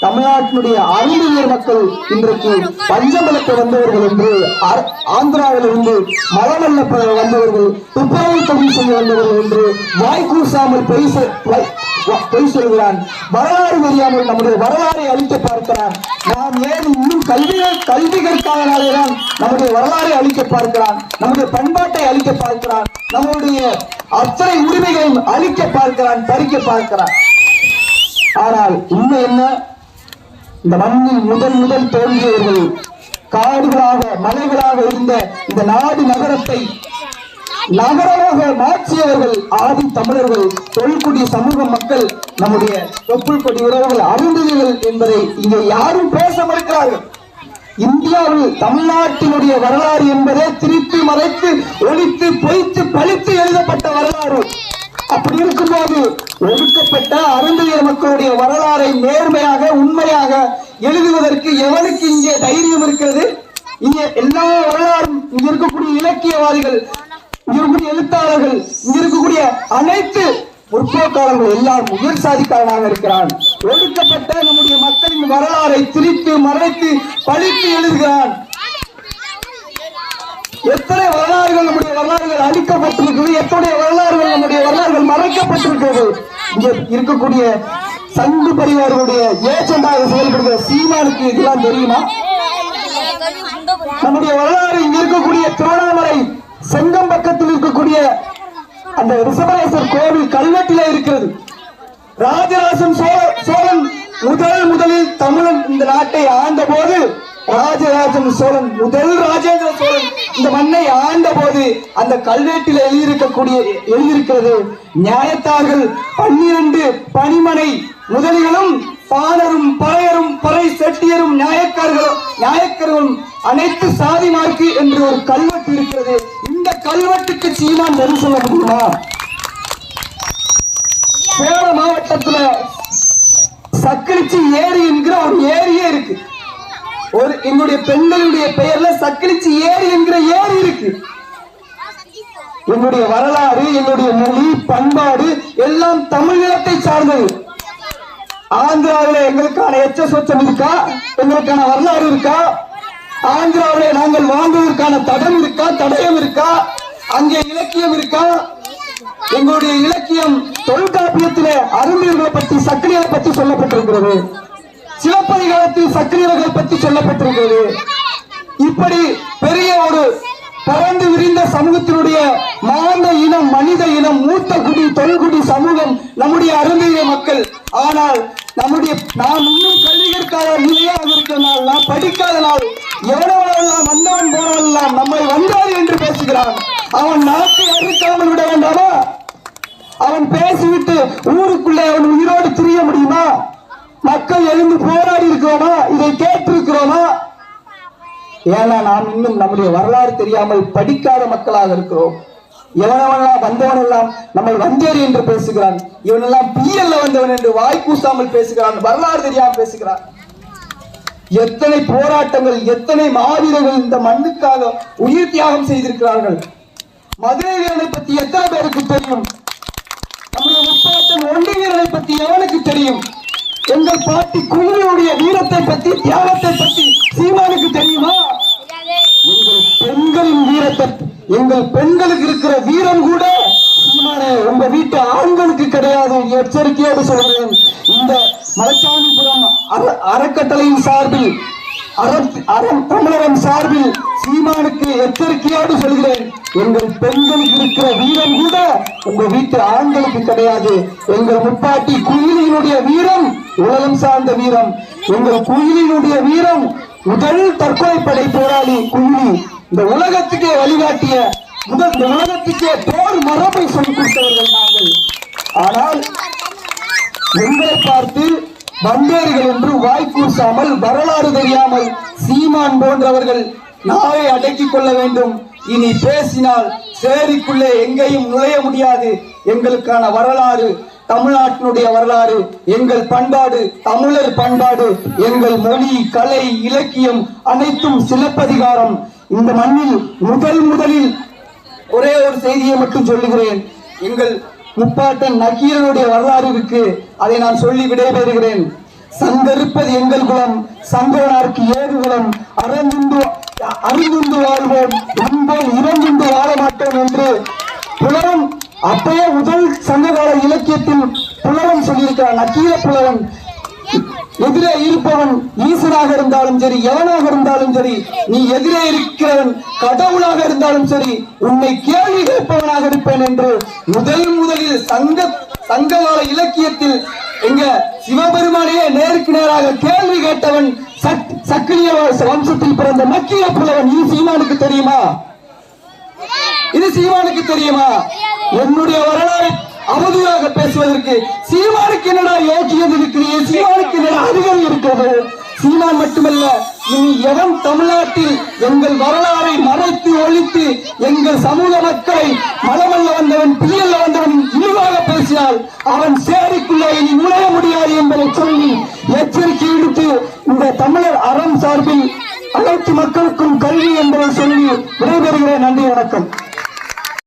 தமிழ்நாட்டினுடைய அறிவியல் மக்கள் இன்றைக்கு பஞ்சமலத்தை வந்தவர்கள் என்று, ஆந்திராவிலிருந்து மலமல்ல வந்தவர்கள், துப்புரவு தொழில் செய்ய வந்தவர்கள் என்று வாய்க்கூசாமல் பொய் சொல்கிறான். வரலாறு தெரியாமல் நம்முடைய வரலாறை அழிக்க பார்க்கிறான். நாம் ஏன் இன்னும் கல்வி கற்காதனாலேதான் நம்முடைய வரலாறை அழிக்க பார்க்கிறான், நம்முடைய பண்பாட்டை அழிக்க பார்க்கிறான், நம்முடைய அத்தனை உரிமைகளையும் அழிக்க பார்க்கிறான், பறிக்க பார்க்கிறான். ஆனால் உண்மை என்ன? இந்த மண்ணில் முதல் தோன்றியவர்கள், காடுகளாக மலைகளாக இருந்த இந்த நாடு நகரத்தை நகரமாக மாற்றியவர்கள் ஆதி தமிழர்கள், தொல்குடி சமூக மக்கள், நம்முடைய தொப்புள் கொடி உறவுகள், அருந்ததிகள் என்பதை இங்கே யாரும் பேச மறுக்கிறார்கள். இந்தியாவில் தமிழ்நாட்டினுடைய வரலாறு என்பதே திருப்பி மறைத்து ஒழித்து பொய்த்து பழித்து எழுதப்பட்ட வரலாறு. அப்படி இருக்கும்போது ஒடுக்கப்பட்ட அருந்ததியர் மக்களுடைய வரலாறை நேர்மையாக உண்மையாக எழுதுவதற்கு எவனுக்கு இங்கே தைரியம் இருக்கிறது? இங்கே எல்லா வரலாறும், இங்க இருக்கக்கூடிய இலக்கியவாதிகள், இங்க இருக்கக்கூடிய எழுத்தாளர்கள், இங்க இருக்கக்கூடிய அனைத்து முற்போக்காளர்கள் எல்லாம் உயர் சாதிக்காரனாக இருக்கிறான். ஒடுக்கப்பட்ட நம்முடைய மக்களின் வரலாறை திரித்து மறைத்து பழித்து எழுதுகிறான். எத்தனை வரலாறுகள் நம்முடைய வரலாறுகள் அழிக்கப்பட்டிருக்கிறது, எத்தனை வரலாறுகள் நம்முடைய வரலாறுகள் மறைக்கப்பட்டிருக்கிறது. இங்க இருக்கக்கூடிய சங்கு பரிவார்களுடைய ஏஜெண்டாக செயல்படுகிற சீமானுக்கு இதெல்லாம் தெரியுமா? நம்முடைய வரலாறு இங்க இருக்கக்கூடிய திருவண்ணாமலை செங்கம்பக்கத்தில் இருக்கக்கூடிய அந்த ரிஷபரேசர் கோவில் கல்வெட்டிலே இருக்கிறது. ராஜராஜன் சோழன் முதலில் தமிழன் இந்த நாட்டை ஆண்ட போது, ராஜராஜன் சோழன் ராஜேந்திர சோழன் இந்த மண்ணை ஆண்ட போது அந்த கல்வெட்டில் எழுதியிருக்கிறது, நியாயத்தார்கள் 12 பணிமனை முதலிகளும் பாணரும் பறையரும் பறை செட்டியரும் நியாயக்கர்களும் அனைத்து சாதி மார்க்கு என்று ஒரு கல்வெட்டு இருக்கிறது. இந்த கல்வெட்டுக்கு சீமான் பதில் சொல்ல முடியுமா? சேலம் மாவட்டத்தில் சக்கிலிச்சி ஏரி என்கிற ஒரு ஏரியே இருக்கு. எங்களுடைய பெண்களுடைய பெயர்ல சக்கிலிச்சி ஏரி என்கிற ஏரி இருக்கு. எங்களுடைய வரலாறு, எங்களுடைய மொழி, பண்பாடு எல்லாம் தமிழகத்தை சார்ந்தது. ஆந்திராவில எங்களுக்கான எச்சசொச்சம் இருக்கா? எங்களுக்கான வரலாறு இருக்கா? ஆந்திராவில நாங்கள் வாழ்ந்ததற்கான தடயம் இருக்கா? அங்கே இலக்கியம் இருக்கா? எங்களுடைய இலக்கியம் தொல்காப்பியத்திலே அருந்தியர்களை பற்றி, சக்கிலியரை பற்றி சொல்லப்பட்டிருக்கிறது. சிலப்பதிகாரத்தில் சக்கிலியர்கள் பற்றி சொல்லப்பட்டிருக்கிறது. இப்படி பெரிய ஒரு பறந்து விரிந்த சமூகத்தினுடைய மாந்த இனம், மனித இனம், மூத்த குடி, தொல்குடி சமூகம் நம்முடைய அருந்திய மக்கள். ஆனால் நாம் இன்னும் கல்வி கற்காத நிலையாக இருக்கிறனால், நாம் படிக்காத நாள், எவ்வளவெல்லாம் வந்தவன் போனவெல்லாம் நம்மை வந்தார் என்று பேசுகிறான். அவன் நாட்டை அறுக்காமல் விட வேண்டாமா? அவன் பேசிவிட்டு ஊருக்குள்ளே அவன் உயிரோடு திரிய முடியுமா? மக்கள் எழுந்து போராடி இருக்கிறோமா? இதை கேட்டிருக்கிறோமா? ஏன்னா நாம் இன்னும் நம்முடைய வரலாறு தெரியாமல் படிக்காத மக்களாக இருக்கிறோம். எவனவெல்லாம் வந்தவனெல்லாம் நம்மை வந்தேறி என்று பேசுகிறான். இவனெல்லாம் பிஎல்ல வந்தவன் என்று வாய்க்கூசாமல் பேசுகிறான். வரலாறு தெரியாமல் பேசுகிறான். எத்தனை போராட்டங்கள், எத்தனை மாவீரர்கள் இந்த மண்ணுக்காக உயிர் தியாகம் செய்திருக்கிறார்கள். மதுரை வீரனை பற்றி எத்தனை பேருக்கு தெரியும்? நம்முடைய முப்பாட்டன் ஒண்டி வீரனை பற்றி எவனுக்கு தெரியும்? எங்கள் பாட்டி குயிலுடைய வீரத்தை பற்றி, தியாகத்தை பற்றி சீமானுக்கு தெரியுமா? எங்கள் பெண்களின் வீரத்தை, எங்கள் பெண்களுக்கு இருக்கிற வீரம் கூட சீமானே உங்க வீட்டு ஆண்களுக்கு கிடையாது. எச்சரிக்கையோடு சொல்கிறேன். இந்த மலைச்சாமிபுரம் அறக்கட்டளையின் சார்பில், தமிழகம் சார்பில் சீமானுக்கு எச்சரிக்கையோடு சொல்கிறேன். எங்கள் பெண்களுக்கு இருக்கிற வீரம் கூட உங்க வீட்டு ஆண்களுக்கு கிடையாது. எங்கள் முப்பாட்டி குயிலினுடைய வீரம் உலகம் சார்ந்த வீரம். எங்கள் குயிலினுடைய வீரம் முதல் தற்கொலைப்படை போராளி குயிலி. இந்த உலகத்துக்கே வழிகாட்டிய, இந்த உலகத்துக்கே போர் மரபை சொல்லிக் கொடுத்தவர்கள் நாங்கள். ஆனால் எங்களை பார்த்து வந்தேர்கள் என்று வாய்க்கூசாமல், வரலாறு தெரியாமல் சீமான் போன்றவர்கள் நாளை அடக்கிக் கொள்ள வேண்டும். இனி பேசினால் சேரிக்குள்ளே எங்கேயும் நுழைய முடியாது. எங்களுக்கான வரலாறு, தமிழ்நாட்டினுடைய வரலாறு, எங்கள் பண்பாடு, தமிழர் பண்பாடு, எங்கள் மொழி, கலை, இலக்கியம் அனைத்தும் சிலப்பதிகாரம். இந்த மண்ணில் முதலில் ஒரே ஒரு செய்தியை மட்டும் சொல்லுகிறேன். எங்கள் முப்பாட்டன் நக்கீரனுடைய வரலாறு இருக்கு. அதை நான் சொல்லி விடைபெறுகிறேன். சங்கரிப்பது எங்கள் குலம், சங்கோனாருக்கு ஏது குலம், அருந்துண்டு வாழ்வோம், உண்போம் இறந்துண்டு வாழ மாட்டோம் என்று புலவன் அப்பயே முதல் சங்ககால இலக்கியத்தில் புலவன் சொல்லியிருக்கிறான். நக்கீர புலவன். எதிரே இருப்பவன் ஈசனாக இருந்தாலும் சரி, எவனாக இருந்தாலும் சரி, நீ எதிரே இருக்கிறவன் கடவுளாக இருந்தாலும் சரி, உன்னை கேள்வி கேட்பவனாக இருப்பேன் என்று முதலில் சங்ககால இலக்கியத்தில் எங்க சிவபெருமானையே நேருக்கு நேராக கேள்வி கேட்டவன் சக்கிலிய வம்சத்தில் பிறந்த நக்கீர புலவன். இது சீமானுக்கு தெரியுமா? இது சீமானுக்கு தெரியுமா? என்னுடைய வரலாறு அவதூறாக பேசுவதற்கு சீமானுக்கு என்னடா யோக்கியம் இருக்கிறது? சீமானுக்கு என்னடா அதிகாரம் இருக்கிறது? சீமான் மட்டுமல்ல, இனி எவன் தமிழ்நாட்டில் எங்கள் வரலாறை மறைத்து ஒழித்து எங்கள் சமூக மக்களை மலமல்ல வந்தவன் பிரியல்ல வந்தவன் இழிவாக பேசினால் அவன் சேரிக்குள்ளே இனி நுழைய முடியாது என்பதை சொல்லி எச்சரிக்கை விடுத்து இந்த தமிழர் அறம் சார்பில் அனைத்து மக்களுக்கும் கல்வி என்பதை சொல்லி விடைபெறுகிறேன். நன்றி, வணக்கம்.